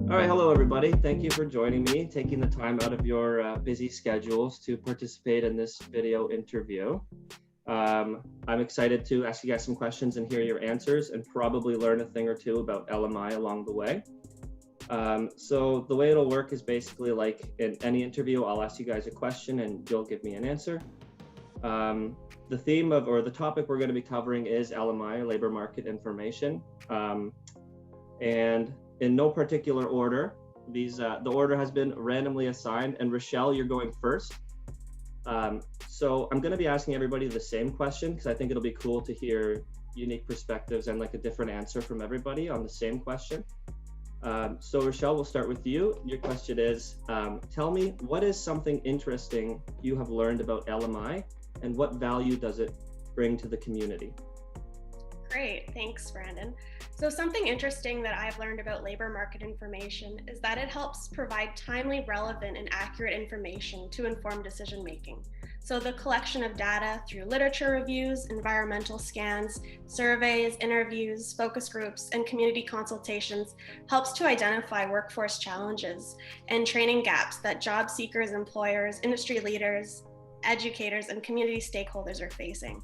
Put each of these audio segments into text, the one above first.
All right, hello everybody. Thank you for joining me, taking the time out of your busy schedules to participate in this video interview. I'm excited to ask you guys some questions and hear your answers and probably learn a thing or two about LMI along the way. So the way it'll work is basically like in any interview, I'll ask you guys a question and you'll give me an answer. The theme of, or the topic we're going to be covering is LMI, labor market information. And in no particular order, the order has been randomly assigned, and Rochelle, you're going first. So I'm going to be asking everybody the same question because I think it'll be cool to hear unique perspectives and like a different answer from everybody on the same question. So Rochelle, we'll start with you. Your question is, tell me, what is something interesting you have learned about LMI and what value does it bring to the community? Great, thanks, Brandon. So something interesting that I've learned about labor market information is that it helps provide timely, relevant, and accurate information to inform decision making. So the collection of data through literature reviews, environmental scans, surveys, interviews, focus groups, and community consultations helps to identify workforce challenges and training gaps that job seekers, employers, industry leaders, educators, and community stakeholders are facing.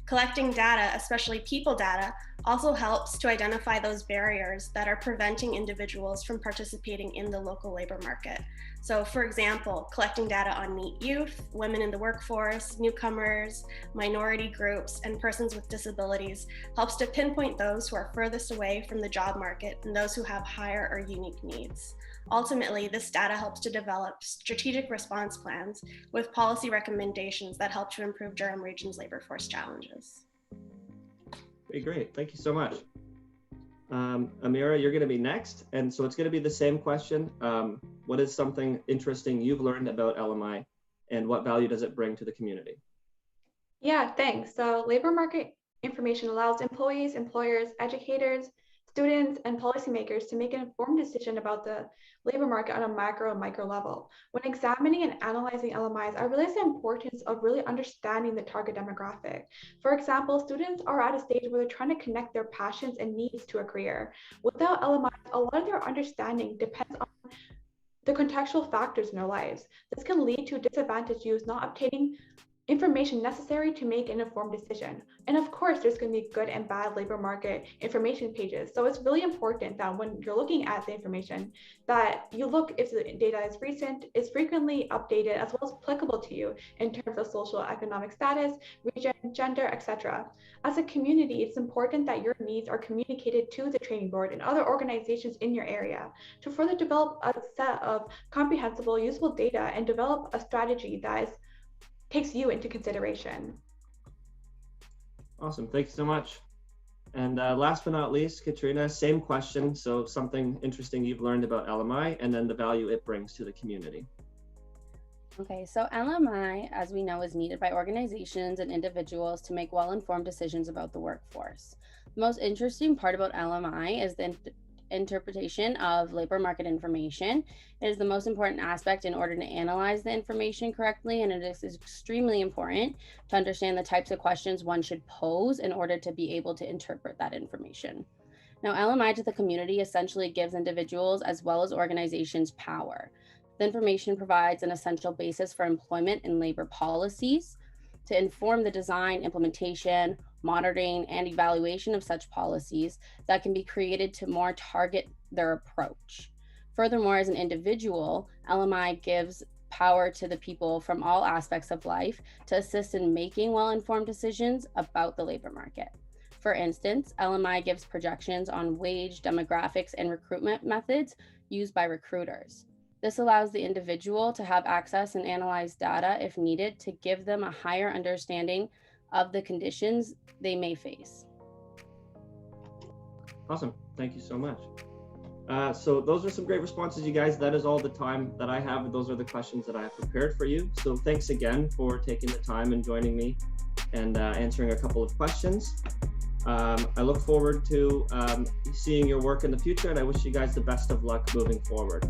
Collecting data, especially people data, also helps to identify those barriers that are preventing individuals from participating in the local labor market. So for example, collecting data on NEET youth, women in the workforce, newcomers, minority groups, and persons with disabilities helps to pinpoint those who are furthest away from the job market and those who have higher or unique needs. Ultimately, this data helps to develop strategic response plans with policy recommendations that help to improve Durham Region's labor force challenges. Okay, great. Thank you so much. Amira, you're going to be next. And so it's going to be the same question. What is something interesting you've learned about LMI and what value does it bring to the community? Yeah, thanks. So labor market information allows employees, employers, educators, students, and policymakers to make an informed decision about the labor market on a macro and micro level. When examining and analyzing LMIs, I realized the importance of really understanding the target demographic. For example, students are at a stage where they're trying to connect their passions and needs to a career. Without LMIs, a lot of their understanding depends on the contextual factors in their lives. This can lead to disadvantaged youth not obtaining information necessary to make an informed decision. And of course, there's going to be good and bad labor market information pages. So it's really important that when you're looking at the information, that you look if the data is recent, is frequently updated, as well as applicable to you in terms of social economic status, region, gender, etc. As a community, it's important that your needs are communicated to the training board and other organizations in your area to further develop a set of comprehensible, useful data and develop a strategy that takes you into consideration. Awesome, thanks so much. And last but not least, Katarina, same question. So something interesting you've learned about LMI and then the value it brings to the community. Okay, so LMI, as we know, is needed by organizations and individuals to make well-informed decisions about the workforce. The most interesting part about LMI is the interpretation of labor market information. It is the most important aspect in order to analyze the information correctly, and it is extremely important to understand the types of questions one should pose in order to be able to interpret that information. Now, LMI to the community essentially gives individuals as well as organizations power. The information provides an essential basis for employment and labor policies to inform the design, implementation, monitoring, and evaluation of such policies that can be created to more target their approach. Furthermore, as an individual, LMI gives power to the people from all aspects of life to assist in making well-informed decisions about the labor market. For instance, LMI gives projections on wage, demographics, and recruitment methods used by recruiters. This allows the individual to have access and analyze data if needed to give them a higher understanding of the conditions they may face. Awesome, thank you so much. So those are some great responses, you guys. That is all the time that I have. Those are the questions that I have prepared for you. So thanks again for taking the time and joining me and answering a couple of questions. I look forward to seeing your work in the future, and I wish you guys the best of luck moving forward.